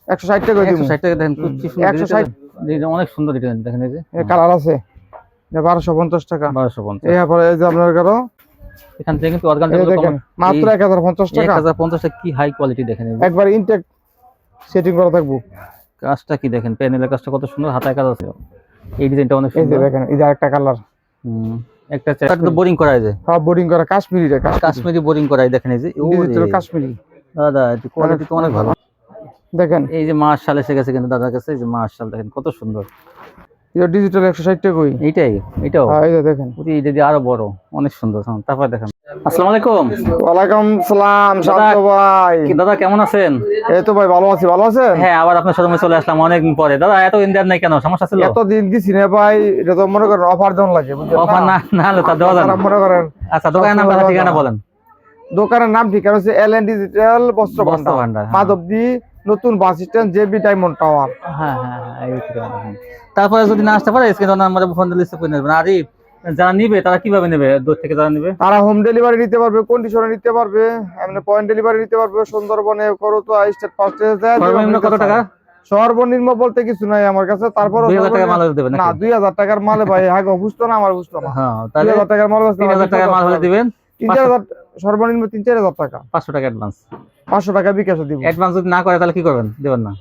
160 টাকা দিব। 160 টাকা দেখেন, কি সুন্দর 160 অনেক সুন্দর ডিজাইন দেখেন। এই যে কালার আছে 1250 টাকা। 1250। এরপরে এই যে আপনার কারো এখান থেকে কিন্তু অর্গানজা গুলো কম, মাত্র 1050 টাকা। 1050 টাকা কি হাই কোয়ালিটি দেখেন। এই যে একবার ইনটেক সেটিং করা থাকবো। কাজটা কি দেখেন, প্যানেলের কাজটা কত সুন্দর, হাতায় কাজ আছে। এই ডিজাইনটা অনেক এই যে সুন্দর। দেখেন, এই যে আরেকটা কালার। একটা চারটা তো বোরিং করা যায়, সব বোর্ডিং করা কাশ্মীরি রে, কাশ্মীরি বোরিং করা দেখেন। এই যে ডিজিটাল কাশ্মীরি। দাদা একটু কোয়ালিটি তো অনেক ভালো। দেখেন এই যে মাশাআল্লাহ এসে গেছে কিন্তু দাদার কাছে। এই যে মাশাআল্লাহ দেখেন কত সুন্দর। এটা ডিজিটাল 160 টাকা কই। এটাও এই যে দেখেন, এটা দিয়ে আরো বড়, অনেক সুন্দর। তারপর দেখেন। আসসালামু আলাইকুম। ওয়ালাইকুম সালাম শান্ত ভাই। কি দাদা কেমন আছেন? এই তো ভাই ভালো আছি, ভালো আছেন? হ্যাঁ, আবার আপনার শোরুমে চলে আসলাম অনেকদিন পরে। দাদা এত ইন্ডিয়ান নাই কেন, সমস্যা ছিল? এত দিন দিছি না ভাই, এটা তো মনে করেন অফার জন লাগে, বুঝছেন? অফার না না হলে তা দেওয়া যাবে না। মনে করেন আচ্ছা, দোকানের নাম দাদা, ঠিকানা বলেন। দোকানের নাম ঠিকানা হচ্ছে এলএন ডিজিটাল বস্ত্র ভান্ডার, ভান্ডার, হ্যাঁ। মাধবদী নতুন bus stand, JB diamond tower. হ্যাঁ হ্যাঁ হ্যাঁ, এই ঠিকানা দেখেন। তারপরে যদি না আসতে পারে স্ক্রিন নাম্বারে ফোন দিলে রিসিভ করে নেবেন। আর যারা নিবে তারা কিভাবে নেবে, দূর থেকে যারা নিবে? তারা হোম ডেলিভারি নিতে পারবে, কন্ডিশনে নিতে পারবে, এমনি পয়েন্ট ডেলিভারি নিতে পারবে। সুন্দরবনে করতোয়া স্টেট ফার্স্টে যায়। সর্বনিম্ন কত টাকা? সর্বনিম্ন বলতে কিছু নাই আমার কাছে। তারপর 2000 টাকা মাল হলে দিবেন না, 2000 টাকার মালে ভাই আগে বুঝতো না, আমার বুঝতো না। হ্যাঁ, তাহলে 2000 টাকার মাল 3000 টাকা মাল হলে দিবেন। 3000, সর্বনিম্ন 3-4000 টাকা। 500 টাকা অ্যাডভান্স। 500 টাকা বিকাশে দিব। অ্যাডভান্স যদি না করে তাহলে কি করবেন, দিবেন না?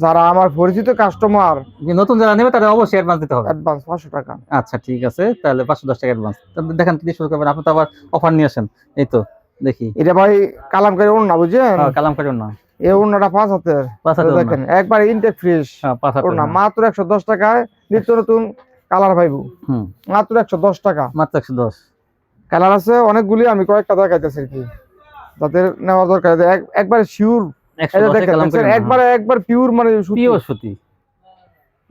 যারা আমার পরিচিত কাস্টমার, যে নতুন যারা নেবে তাদের অবশ্যই অ্যাডভান্স দিতে হবে। অ্যাডভান্স 500 টাকা। আচ্ছা ঠিক আছে, তাহলে 510 টাকা অ্যাডভান্স। দেখেন কি দিয়ে শুরু করবেন, আপনি তো আবার অফার নিয়ে আসেন। এই তো দেখি, এটা ভাই কালামকারী ওড়না, বুঝছেন? কালাম কাটুন না। এই ওড়নাটা 5 হাতের, 5 হাজার দেখেন একবার ইনটেক ফ্রেশ 5 হাজার ওড়না, মাত্র 110 টাকায় নিত্য নতুন কালার পাইবো। মাত্র 110 টাকা, মাত্র 110। কালার আছে অনেকগুলি, আমি কয়েকটা দেখাইতেছি আর কি, যাদের নেওয়া দরকার। একবারে শিওর, একবার পিওর, মানে পিওর সুতি।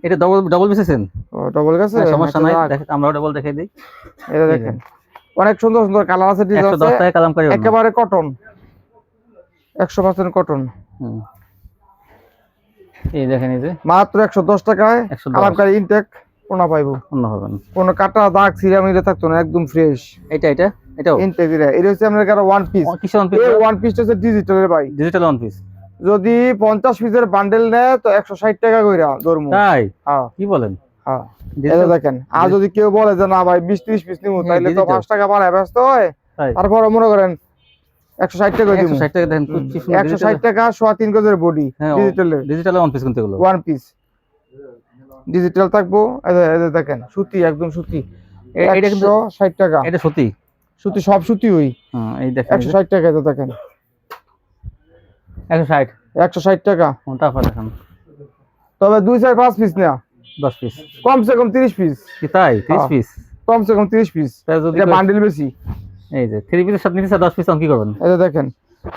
এটা ডবল বিছেছেন? ডবল গেছে, সমস্যা নাই, আমরাও ডবল দেখাই দিই। এটা দেখেন অনেক সুন্দর সুন্দর কালার আছে, ডিজাইন আছে। 110 টাকা কালামকারী, একেবারে কটন, 100% কটন। এই দেখেন, এই যে মাত্র 110 টাকায় কালামকারী ইনটেক ওড়না পাইবো। অন্য হবে না, কোনো কাটা দাগ সিরামিরে থাকতো না, একদম ফ্রেশ। এটাও ইনটেক এটা হচ্ছে আপনার কাছে ওয়ান পিস। কিসের ওয়ান পিস? এই ওয়ান পিসটা হচ্ছে ডিজিটালের ভাই, ডিজিটাল ওয়ান পিস। যদি 50 পিসের বান্ডেল নেয় তো 160 টাকা কইরা ধরমু। তাই? হ্যাঁ, কি বলেন? হ্যাঁ, এটা দেখেন। আর যদি কেউ বলে যে না ভাই 20-30 পিস নিমু, তাইলে তো 5 টাকা বাড়ায় ব্যস্ত হয়। তারপর মনে করেন 160 টাকা দিমু। 160 টাকা দেন, 160 টাকা 3.5 গজের বডি ডিজিটাল ওয়ান পিস কিন্তু এগুলো ওয়ান পিস ডিজিটাল থাকবো। এই যে দেখেন সুতি, একদম সুতি। এটা কিন্তু 160 টাকা। এটা সুতি, সুতি সব সুতি ওই। এই দেখেন 160 টাকা। এটা দেখেন 160 টাকা। তারপর দেখেন, তবে 2-4-5 পিস না, 10 পিস, কমসে কম 30 পিস। কি তাই? 30 পিস, কমসে কম 30 পিস। এটা বান্ডেল বেশি। এই যে 3 পিসের সাথে নিতে 10 পিস, কি করবেন? এটা দেখেন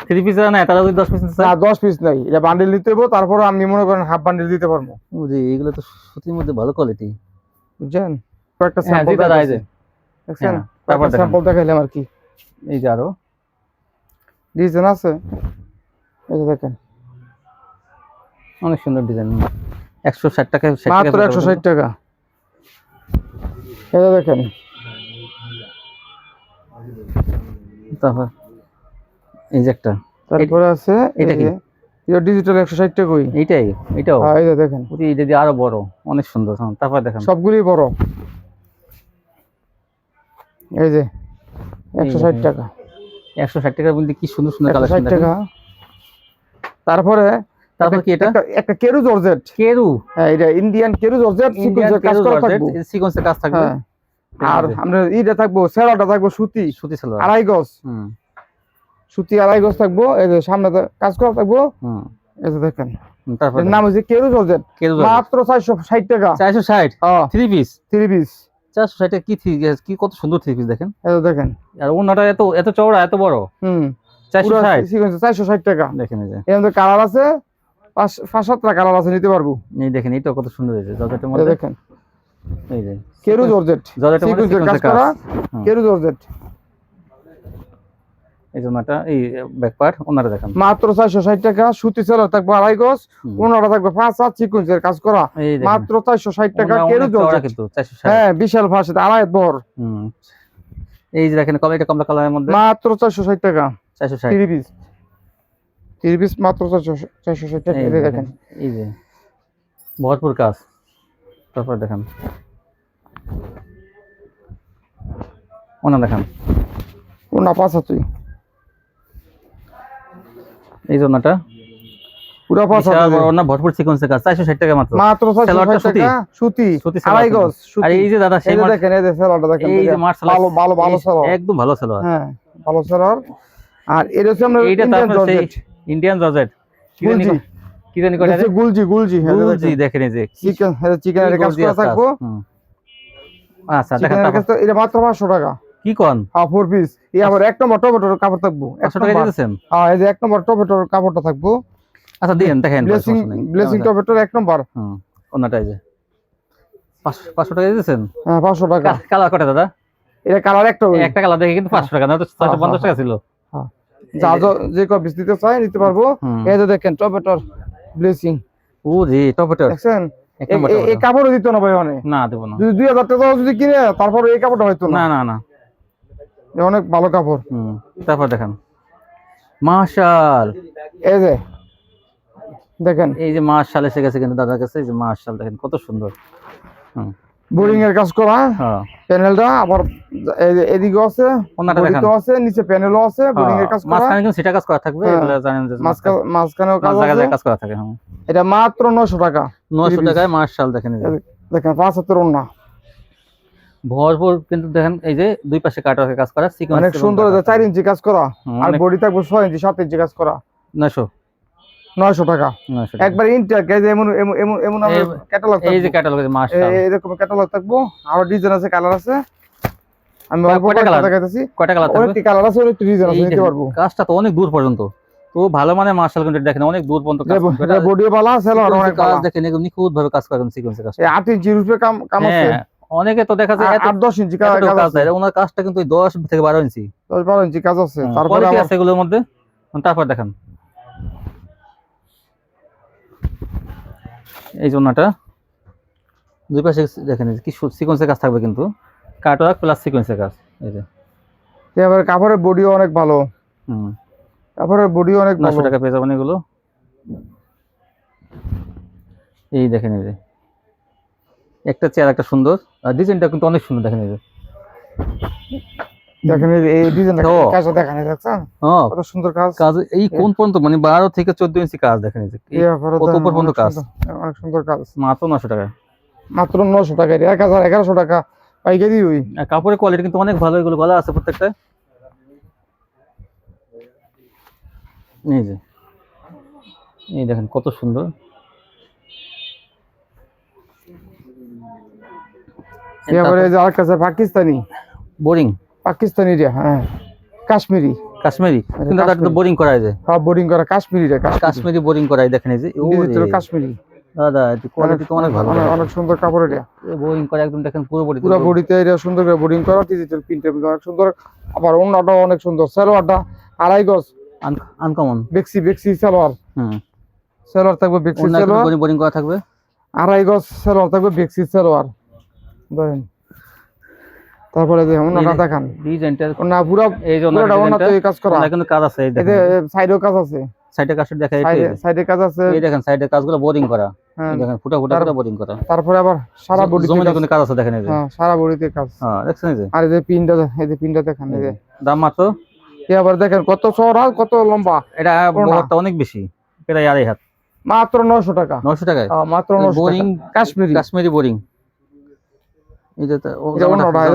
3 পিস না, তারা যদি 10 পিস নিতে না, 10 পিস নাই, এটা বান্ডেল নিতে হবে। তারপর আমি মনে করেন হাফ বান্ডেল দিতে পারবো। বুঝি, এগুলো তো সুতির মধ্যে ভালো কোয়ালিটি, বুঝছেন? কয়েকটা স্যাম্পল দেখাইছে, দেখছেন? তারপর স্যাম্পল দেখাইলাম আর কি। এই যে আরো ডিজাইন আছে, এই যে দেখেন অনেক সুন্দর ডিজাইন। 160 টাকা, মাত্র 160 টাকা। এটা দেখেন, তারপর এই যে একটা, তারপরে আছে এটা কি? এটা ডিজিটাল 160 টাকা কই। এটাও, হ্যাঁ, এই যে দেখেন, এটা দিয়ে আরো বড়, অনেক সুন্দর। তারপর দেখেন সবগুলি বড়। এই যে 160 টাকা। 160 টাকা বলতে কি সুন্দর সুন্দর কালেকশন 160 টাকা। তারপর কি এটা? একটা কেরু জর্জেট। হ্যাঁ, এটা ইন্ডিয়ান কেরু জর্জেট, সিকোয়েন্সের কাজ করা থাকবে। সিকোয়েন্সের কাজ থাকবে। আর আমরা ইটা থাকবো, সেরাটা থাকবো সুতি সেলোয়ার, 2.5 গজ। সুতি 2.5 গজ থাকবো। এই যে সামনে কাজ করা থাকবো। এই যে দেখেন, তারপর এর নাম হচ্ছে কেরু জর্জেট। মাত্র 460 টাকা। 460? হ্যাঁ, 3 পিস। 3 পিস 460 টাকা। কি কত সুন্দর 3 পিস দেখেন। এই যে দেখেন, আর ওন্নাটা এত চওড়া, এত বড়। 460 সিকোয়েন্স 460 টাকা। দেখেন, এই যে এর মধ্যে কালার আছে 5-7টা কালার আছে, নিতে পারবো। এই দেখেন, এটা কত সুন্দর হয়েছে জর্জেটের মধ্যে। দেখেন, এই যে কেরু জর্জেট, সিকোয়েন্সের কাজ করা কেরু জর্জেট। এই জন্যটা এই ব্যাক পার্ট ওনারা দেখেন, মাত্র 460 টাকা। সুতি সেলোয়ার থাকবে 2.5 গজ, ওনারা থাকবে 5-7 সিকোয়েন্সের কাজ করা, মাত্র 460 টাকা। কেরু জর্জেট কিন্তু 460। হ্যাঁ, বিশাল ফাঁসে আড়াই বর। এই যে দেখেন, এটা কমলা কালারের মধ্যে, মাত্র 460 টাকা। 460 3 পিস 3 পিস মাত্র 460 টাকা। এই দেখেন এই যে ভরপুর কাজ। তারপর দেখেন ওনা দেখেন ওনা 5 হাতুই এই জন্যটা পুরো 5 হাতুই ওনা ভরপুর সিকোয়েন্সের কাজ 460 টাকা মাত্র। মাত্র 460 টাকা সুতি আড়াই গজ সুতি। আর এই যে দাদা সেই দেখেন এই যে সেলরটা দেখেন এই যে মার্শাল ভালো ভালো ভালো সেলর, একদম ভালো সেলর। হ্যাঁ ভালো সেলর। আর এটা হচ্ছে আমরা এইটা ইন্ডিয়ান তারপর সেই জর্জেট ইন্ডিয়ান জর্জেট কি জানি করে এটা গুলজি গুলজি গুলজি দেখেন এই যে চিকেন চিকেনের কাজ করা থাকবো। আচ্ছা দেখেন চিকেনের কাজ তো এটা মাত্র 500 টাকা। কি কোন? হ্যাঁ 4 পিস। এই আবার এক নম্বর টমেটোর কাপড় থাকবো 100 টাকা দিতেছেন? হ্যাঁ এই যে এক নম্বর টমেটোর কাপড়টা থাকবো। আচ্ছা দেন দেখেন ব্লেসিং টমেটোর এক নম্বর। ওনাটা এই যে 500 টাকা দিতেছেন? হ্যাঁ 500 টাকা। কালার কটা দাদা? এটা কালার একটা কালার দেখে কিন্তু 500 টাকা না তো 650 টাকা ছিল। হ্যাঁ যা যে কো পিস দিতে চাই নিতে পারবো। এই যে দেখেন টমেটোর ব্লেসিং। ও জি টমেটো দেখছেন এই কাপড় দিত না ভাই অনেক। না দেব না। যদি 2000 টাকা যদি কিনে তারপর এই কাপড়টা হয়তো না না না অনেক ভালো কাপড়। তারপর দেখেন মাশাল এই যে দেখেন এই যে মাশাল এসে গেছে কিন্তু দাদার কাছে। এই যে মাশাল দেখেন কত সুন্দর। বোরিং এর কাজ করা প্যানেলটা আবার এই যে এদিকে আছে বডিতে আছে নিচে প্যানেলও আছে বোরিং এর কাজ করা। মাঝখানে কিন্তু সেটা কাজ করা থাকবে এগুলো জানেন যে মাঝখানেও কাজ করা থাকে। এটা মাত্র 900 টাকা। 900 টাকায় মাশাল দেখেন এই যে দেখেন 75 ওন্না ভরপুর কিন্তু দেখেন এই যে দুই পাশে কাটওয়ার্কের কাজ করা সিকোয়েন্স অনেক সুন্দর। 4 ইঞ্চি কাজ করা আর বডি থাকবে 6 ইঞ্চি 7 ইঞ্চি কাজ করা 900 টাকা একবার ইনটেক। এই যে এমন এমন এমন ক্যাটালগ এই যে ক্যাটালগ আছে মাশাআল্লাহ এরকম ক্যাটালগ থাকবো। আর ডিজাইন আছে কালার আছে। আমি অল্প কালার দেখাইতেছি। কয়টা কালার থাকবে? অনেক কালার আছে অনেক ডিজাইন আছে নিতে পারবো। কাজটা তো অনেক দূর পর্যন্ত তো ভালো মানে মাশাআল্লাহ কিন্তু দেখেন অনেক দূর পর্যন্ত কাজ এটা বডিও ভালো সেলর অনেক কাজ দেখেন একদম নিখুঁত ভাবে কাজ করেন সিকোয়েন্সের কাজ। এই 8 ইঞ্চি রূপে কাম আছে। অনেকে তো দেখা যায় 8-10 ইঞ্চি কাজ আছে। ওনার কাজটা কিন্তু 10 থেকে 12 ইঞ্চি 10-12 ইঞ্চি কাজ আছে। তারপরে কি আছে এগুলোর মধ্যে? তারপর দেখেন এই জন্যটা দুই পাশে দেখেন কি সিকোয়েন্সের কাজ থাকবে কিন্তু কাটওয়ার্ক প্লাস সিকোয়েন্সের কাজ। এই যে এবারে কাপড়ের বডিও অনেক ভালো। কাপড়ের বডিও অনেক ভালো। 900 টাকা পেয়ে যাবেন এগুলো। এই দেখেন এই যে একটা চেয়ার একটা সুন্দর আর ডিজাইনটা কিন্তু অনেক সুন্দর দেখেন এই যে দেখেন এই ডিজাইনটা কাজটা দেখেন দেখছেন কত সুন্দর কাজ। কাজ এই কোন পর্যন্ত মানে 12 থেকে 14 ইঞ্চি কাজ দেখেন এই যে কত উপর পর্যন্ত কাজ অনেক সুন্দর কাজ। মাত্র 900 টাকা। মাত্র 900 টাকা 1100 টাকা পাইকারি ওই। কাপড়ের কোয়ালিটি কিন্তু অনেক ভালো এগুলো গলা আছে প্রত্যেকটা। এই যে এই দেখেন কত সুন্দর। এবারে যে আর কাছে পাকিস্তানি বোরিং পাকিস্তানি রে হ্যাঁ কাশ্মীরি কাশ্মীরি কিন্তু দাদা তো বোরিং করায় যায়। হ্যাঁ বোরিং করা কাশ্মীরি রে কাশ্মীরি বোরিং করায় দেখেন এই যে ডিজিটাল কাশ্মীরি দাদা এটি কোয়ালিটি তো অনেক ভালো অনেক সুন্দর কাপড় এটা বোরিং করে একদম দেখেন পুরো বডিতে এটা সুন্দর করে বোরিং করা ডিজিটাল প্রিন্টের অনেক সুন্দর। আবার ওন্নাটা অনেক সুন্দর। সালোয়ারটা আড়াই গজ আনকমন বেক্সি সালোয়ার। সালোয়ার থাকবে বেক্সি সালোয়ার বোরিং করা থাকবে আড়াই গজ সালোয়ার থাকবে বেক্সি সালোয়ার ধরেন। তারপরে যে ওন্নাটা দেখান ডিজাইনটা না পুরো এই যে ওন্নাটা এই কাজ করা কিন্তু কাজ আছে এই যে সাইডেও কাজ আছে সাইডে কাজ দেখা সাইডে কাজ আছে এই দেখেন সাইডে কাজগুলো বোরিং করা দেখেন ফুটা ফুটা করে বোরিং করা। তারপরে আবার সারা বডিতে কোনো কাজ আছে দেখেন এই যে সারা বডিতে কাজ। দেখছেন এই যে আর এই যে পিনটা দেখেন এই যে দাম মাত্র আবার দেখেন কত চওড়া কত লম্বা। এটা বহরটা অনেক বেশি প্রায় 2.5 হাত। মাত্র 900 টাকা। 900 টাকায় মাত্র 900 বোরিং কাশ্মীরি বোরিং। এই যে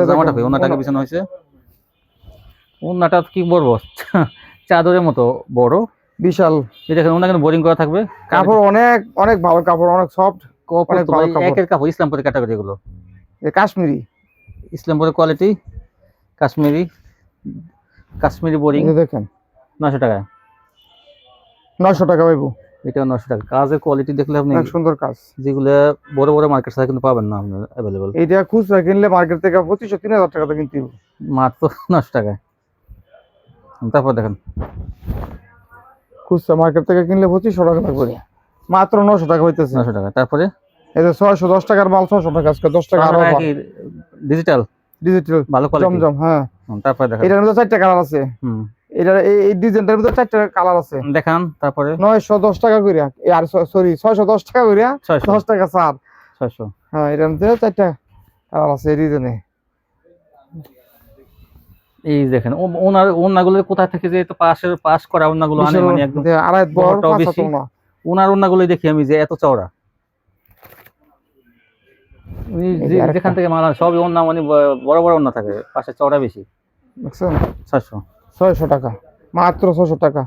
জামাটা কই ওনাটাকে বিছানো হয়েছে। ওনাটা কি বড় চাদরের মতো বড় বিশাল। এই দেখেন ওনা কিন্তু বোরিং করা থাকবে। কাপড় অনেক অনেক ভালো কাপড় অনেক সফট অনেক ভালো কাপড়। একের কাপড় ইসলামপুরের ক্যাটাগরি এগুলো কাশ্মীরি ইসলামপুরের কোয়ালিটি কাশ্মীরি বোরিং দেখেন 900 টাকায় 900 টাকা পাইবো। এটা 900 টাকা। কাজের কোয়ালিটি দেখলে আপনি অনেক সুন্দর কাজ যেগুলো বড় বড় মার্কেট থেকে কিন্তু পাবেন না আপনারা अवेलेबल। এটা খুচরা কিনলে মার্কেট থেকে 2500-3000 টাকা তো কিনতে হবে মাত্র 900 টাকায়। তারপর দেখেন খুচরা মার্কেট থেকে কিনলে 2500 টাকা লাগবে মাত্র 900 টাকা হইতেছে 900 টাকা। তারপরে এই যে 610 টাকার মাল 600 টাকা আজকে 10 টাকা আরো ডিজিটাল ভালো কোয়ালিটি জমজম। হ্যাঁ তারপর দেখেন এটার মধ্যে 4টা কালার আছে। এটা এই ডিজাইনটার ভিতরে 4টা কালার আছে দেখান। তারপরে 910 টাকা কইরা, আর সরি 610 টাকা কইরা, 10 টাকা ছাড়। 600। হ্যাঁ, এটার মধ্যে 4টা কালার আছে এই ডিজাইনে। এই দেখেন ওনাগুলো কোথা থেকে যে এত পাশ করা ওনাগুলো আনে, মানে একদম আড়াই বড় বেশি। ওনার ওনাগুলো দেখি আমি যে এত চওড়া, যেখান থেকে মাল সবই ওনা মানে বড় বড় ওনা থাকে, পাশে চওড়া বেশি। দেখছেন 600 টাকা, মাত্র 600 টাকা।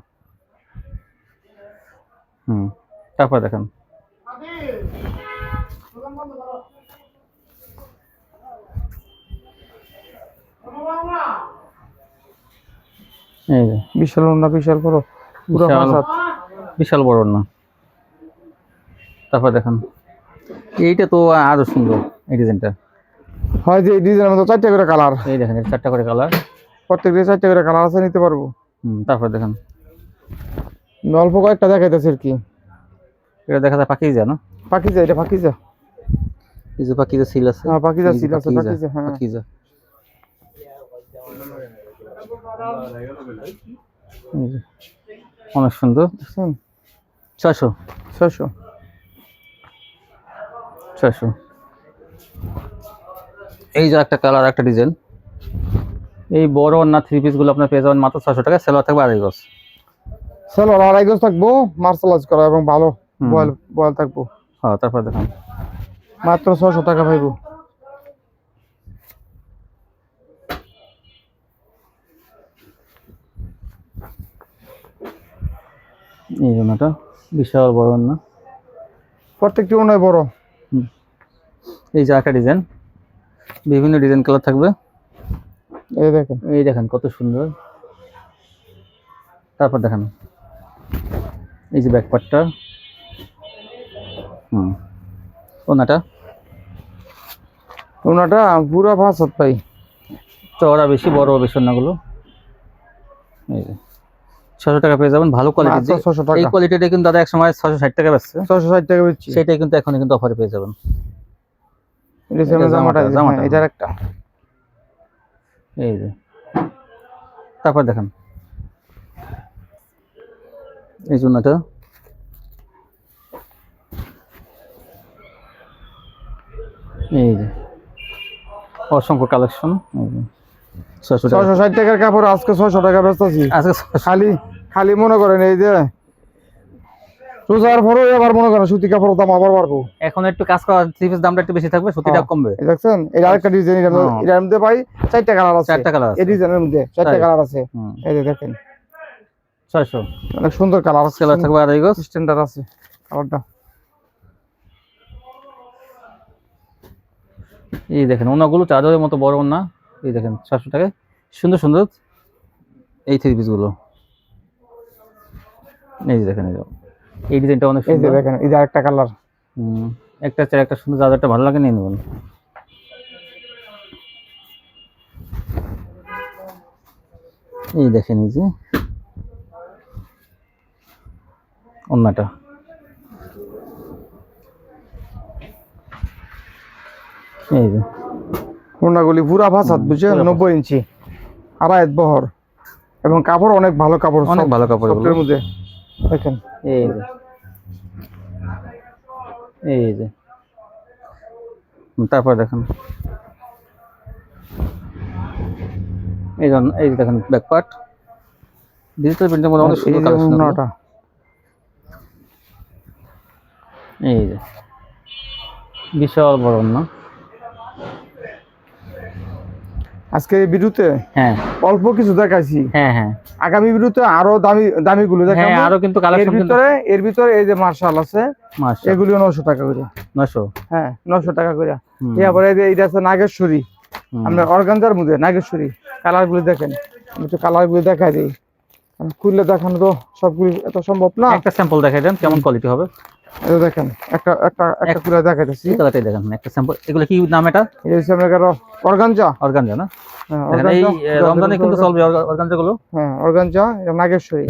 তারপর দেখেন এই যে বিশাল ওনা, বিশাল বড়, পুরো বিশাল বড় ওনা। তারপর দেখেন এইটা তো আরো সুন্দর, এই ডিজাইনটা হয় যে এই ডিজাইনের মধ্যে 4টা করে কালার। এই দেখেন 4টা করে কালার, প্রত্যেকটা 4টা করে কালার আছে, নিতে পারবো। তারপর দেখেন অল্প কয়েকটা দেখাইতেছে আর কি। এটা দেখা যায় পাকিজা না? পাকিজা, এটা পাকিজা। এই যে পাকিজা সিল আছে। হ্যাঁ, পাকিজা সিল আছে, পাকিজা। হ্যাঁ, পাকিজা। অনেক সুন্দর। 600 এই যে একটা কালার, একটা ডিজাইন। এই বড় না 3 পিস গুলো আপনার পেয়ে যাবেন মাত্র 600 টাকা। সেলোয়ার থাকবে আড়াই গজ, সেলোয়ার আড়াই গজ থাকবো, মার্শালাইজ করা এবং ভালো বয়েল থাকবো। হ্যাঁ, তারপর দেখেন মাত্র 600 টাকা পাইবো। এই ওনাটা বিশাল বড় না, প্রত্যেকটি ওনায় বড়। এই যে একটা ডিজাইন, বিভিন্ন ডিজাইন কালার থাকবে। এই দেখেন কত সুন্দর। তারপর দেখেন এই যে ব্যাক পার্টটা, ওনাটা পুরো 5 হাত পাই, চওড়া বেশি, বড় বেশি ওনাগুলো। এই যে 600 টাকা পেয়ে যাবেন, ভালো কোয়ালিটি। এই কোয়ালিটিটা কিন্তু দাদা এক সময় 660 টাকা বেচছে, 660 টাকা বেচছি। সেটাই কিন্তু এখন কিন্তু অফারে পেয়ে যাবেন। জামাটা এটার একটা। এই যে তারপর দেখেন এই জন্যটা, এই যে অসংখ্য কালেকশন। 660 টাকার কাপড় আজকে 600 টাকা বেচতেছি। আজকে খালি মনে করেন এই যে রোজার পরে আবার মনে করেন সুতি কাপড়ের দাম আবার বাড়বো। এখন একটু কাজ করা 3 পিস দামটা একটু বেশি থাকবে, সুতিটা কমবে। দেখছেন এটা আরেকটা ডিজাইন, এর মধ্যে ভাই 4টা কালার আছে। 4টা কালার আছে এই ডিজাইনের মধ্যে 4টা কালার আছে। এই যে দেখেন 600, অনেক সুন্দর কালার আছে। কালার থাকবে আড়াই গজ, স্ট্যান্ডার্ড আছে কালারটা। এই দেখেন ওনাগুলো চাদরের মতো বড় ওনা। এই দেখেন 700 টাকায় সুন্দর সুন্দর এই 3 পিস গুলো। এই যে দেখেন এই ডিজাইনটা অনেক সুন্দর। এই যে দেখেন এই যে আরেকটা কালার। একটা চাই, একটা সুন্দর, চাদরটা ভালো লাগে নিয়ে নেবেন। এই দেখেন এই যে ওন্নাটা, এই যে ওন্নাগুলি পুরা 5 হাত, বুঝছেন? 90 ইঞ্চি, আড়াই হাত বহর, এবং কাপড় অনেক ভালো কাপড়, অনেক ভালো কাপড় এর মধ্যে দেখেন। এই যে এই যে তারপর দেখেন এই যে দেখেন ব্যাক পার্ট, ডিজিটাল প্রিন্টের মধ্যে অনেক সুন্দর কালেকশন। এই যে বিশাল বড় না। আজকে এই ভিডিওতে অল্প কিছু দেখাইছি। আগামী ভিডিওতে আরো দামি গুলো দেখাবো। আরো কিন্তু কালেকশন এর ভিতরে এই যে মার্শাল আছে, এগুলো 900 টাকা করে। 900? হ্যাঁ, 900 টাকা করে। এরপরে এই যে এটা আছে নাগেশ্বরী, আমরা অর্গানজার মধ্যে নাগেশ্বরী। কালার গুলো দেখেন, আমি তো কালার গুলো দেখাই দিই, খুললে দেখানো তো সবগুলো এত সম্ভব না। একটা স্যাম্পল দেখাই দেন কেমন কোয়ালিটি হবে। এই দেখেন একটা একটা একটা খুলে দেখাইতেছি। এই কালারটাই দেখেন, একটা স্যাম্পল। এগুলো কি নাম এটা? এই হচ্ছে আমরা অর্গানজা। অর্গানজা না? দেখেন এই রমজানে কিন্তু চলবে অর্গানজা গুলো। হ্যাঁ, অর্গানজা, এটা নাগেশ্বরী,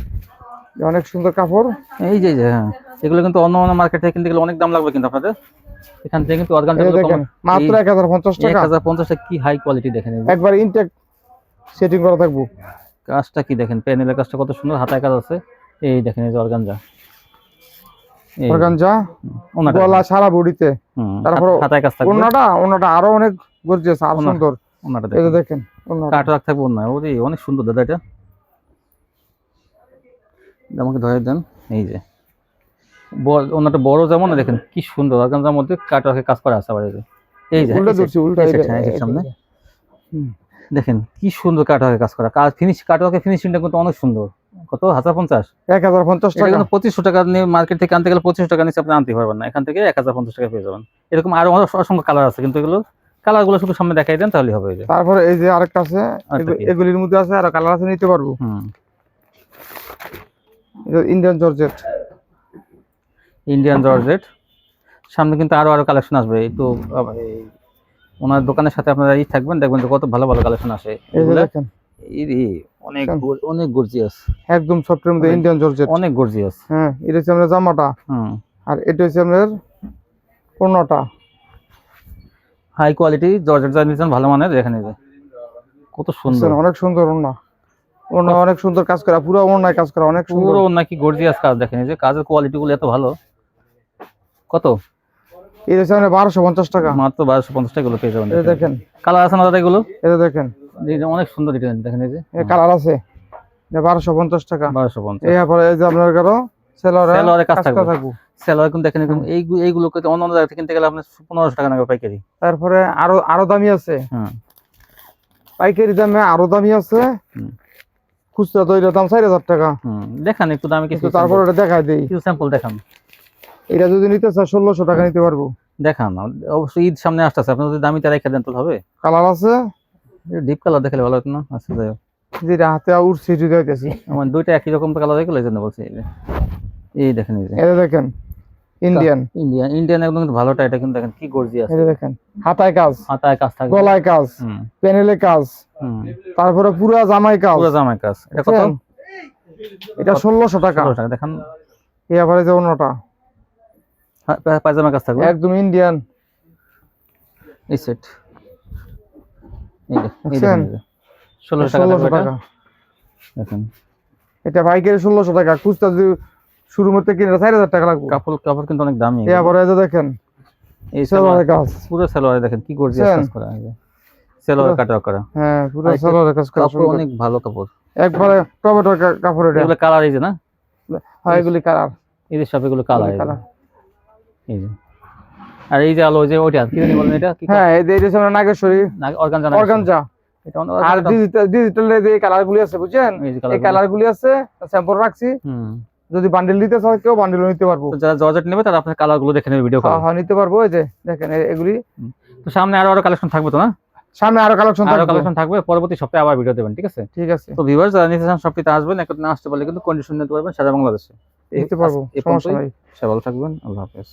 অনেক সুন্দর কাপড়। এই যে হ্যাঁ, এগুলো কিন্তু অন্য অন্য মার্কেট থেকে কিনতে গেলে অনেক দাম লাগবে, কিন্তু আপনাদের এখান থেকে কিন্তু অর্গানজা গুলো দেখেন মাত্র 1050 টাকা। 1050 টাকা, কি হাই কোয়ালিটি দেখেন। একবার ইনটেক সেটিং করা থাকবো। কাজটা কি দেখেন, প্যানেলের কাজটা কত সুন্দর, হাতায় কাজ আছে। এই দেখেন এই যে অর্গানজা, এই অর্গানজা ওনাটা গলা সারা বডিতে, তারপর হাতায় কাজ থাকবে। ওনাটা আরো অনেক গর্জিয়াস আর সুন্দর। ওনাটা এই যে দেখেন দেখেন কাট রাখ থাকবে ওনা, ওরে অনেক সুন্দর দাদা এটা। আমাকে ধরে দেন, এই যে ওনাটা বড় যেমন, দেখেন কি সুন্দর অর্গানজার মধ্যে কাট রাখে কাজ করা আছে। আবার এই যে উল্টা ধরছি, উল্টা সামনে দেখেন কি সুন্দর কাট রাখে কাজ করা, কাজ ফিনিশ কাট রাখে ফিনিশিংটা কিন্তু অনেক সুন্দর। কত 1050, 1050 এটা টাকা। কিন্তু 2500 টাকা নিয়ে মার্কেট থেকে আনতে গেলে 2500 টাকা নিচে আপনি আনতে পারবেন না, এখান থেকে 1050 টাকা পেয়ে যাবেন। এরকম আরো অসংখ্য কালার আছে, কিন্তু এগুলো কালারগুলো শুধু সামনে দেখাই দেন তাহলে হবে। এই যে তারপরে এই যে আরেকটা আছে, এগুলির মধ্যে আছে আর কালার আছে, নিতে পারবো। Indian georgette, Indian georgette. সামনে কিন্তু আরো কালেকশন আসবে, একটু ওনার দোকানের সাথে আপনারা থাকবেন, দেখবেন যে কত ভালো ভালো কালেকশন আসে। এগুলো দেখেন অনেক অনেক গর্জিয়াস, একদম সফটের মধ্যে ইন্ডিয়ান জর্জেট, অনেক গর্জিয়াস। হ্যাঁ, এটা হচ্ছে আমরা জামাটা, আর এটা হচ্ছে আমাদের ওড়নাটা। হাই কোয়ালিটি জর্জেট যা নিছেন, ভালো মানের। দেখেন এই যে কত সুন্দর, অনেক সুন্দর ওড়না, অনেক সুন্দর কাজ করা, পুরো ওড়নায় কাজ করা, অনেক সুন্দর। পুরো ওড়না কি গর্জিয়াস কাজ, দেখেন এই যে কাজের কোয়ালিটি গুলো এত ভালো। কত? এটা হচ্ছে 1250 টাকা, মাত্র 1250 টাকা গুলো পেয়ে যাবেন। এটা দেখেন কালার আছে না দাদা এগুলো? এটা দেখেন অনেক সুন্দর ডিজাইন, দেখেন এই যে কালার আছে। 1250 টাকা, 1250। এরপরে এই যে আপনার কারো সেলরে কাজ থাকবে। থাকবে। সেলর কিন্তু দেখেন এইগুলোকে অন্য অন্য জায়গা থেকে কিনতে গেলে আপনার 1500 টাকা নাগাদ পাইকারি। তারপরে আরো দামি আছে, পাইকারি দামে আরো দামি আছে। খুচরা তো এটার দাম 4000 টাকা। দেখান একটু দামে কিছু, তারপর এটা দেখাই দেই, কিছু স্যাম্পল দেখান। এটা যদি নিতে চাই 1600 টাকা নিতে পারবো। দেখান, অবশ্যই ঈদ সামনে আসতেছে, আপনি যদি দামিটা রেখে দেন তো হবে। কালার আছে, ডিপ কালার দেখালে ভালো হতো না? আচ্ছা যাই হোক, যেটা হাতে উঠছে যদি হইতেছি, আমার দুইটা একই রকম কালার হয়ে গেল, এই জন্য বলছি। এই দেখেন এই যে এটা দেখেন ইন্ডিয়ান একদম কিন্তু ভালোটা, এটা কিন্তু দেখেন কি গর্জিয়াস। এটা দেখেন হাতায় কাজ, হাতায় কাজ থাকবে, গলায় কাজ, প্যানেলে কাজ, তারপরে পুরো জামায় কাজ, পুরো জামায় কাজ। এটা কত? এটা 1600 টাকা। 1600 টাকা। দেখেন এই আবার এই যে ওড়নাটা পায়জামা কাজ থাকবে, একদম ইন্ডিয়ান। এই সেট এই দেখেন 1600 টাকা। দেখেন এটা পাইকারি 1600 টাকা, খুচরা যদি শুরু করতে কিনে 4000 টাকা লাগবে। কাপড় কিন্তু অনেক দামি। এই আবার এই যে দেখেন এই সালোয়ারের কাজ, পুরো সালোয়ারে দেখেন কি গর্জিয়াস কাজ করা আছে, সালোয়ার কাটা করা। হ্যাঁ, পুরো সালোয়ারের কাজ করা, কাপড় অনেক ভালো কাপড়, একবারে টমেটো কাপড়। এটা এগুলো কালার এই যে না, হ্যাঁ এগুলি কালার, এই যে সব এগুলো কালার এই যে। আর এই যে আলো যে ওইটা কি জানি বলেন, এটা কি? হ্যাঁ, এই যে আমরা নাগেশ্বরী অর্গানজা। এটা আর ডিজিটাল এই কালারগুলি আছে, বুঝছেন? এই কালারগুলি আছে, স্যাম্পল রাখছি। যদি বান্ডেল নিতে চায় কেউ বান্ডেলও নিতে পারবো। যারা জর্জেট নেবে তারা আপনার কালারগুলো দেখে নেবে, ভিডিও কল। হ্যাঁ নিতে পারবো। এই যে দেখেন এগুলি। তো সামনে আরো কালেকশন থাকবে তো না? সামনে আরো কালেকশন থাকবে, পরবর্তী সপ্তাহে আবার ভিডিও দেবেন, ঠিক আছে? ঠিক আছে। তো ভিউয়ার্স যারা নিতে চান সপ্তাহে আসবেন, একটু না আসতে পারলে কিন্তু কন্ডিশন নিতে পারবেন সারা বাংলাদেশে, নিতে পারবো, সমস্যা নাই। সবাই ভালো থাকবেন, আল্লাহ হাফেজ।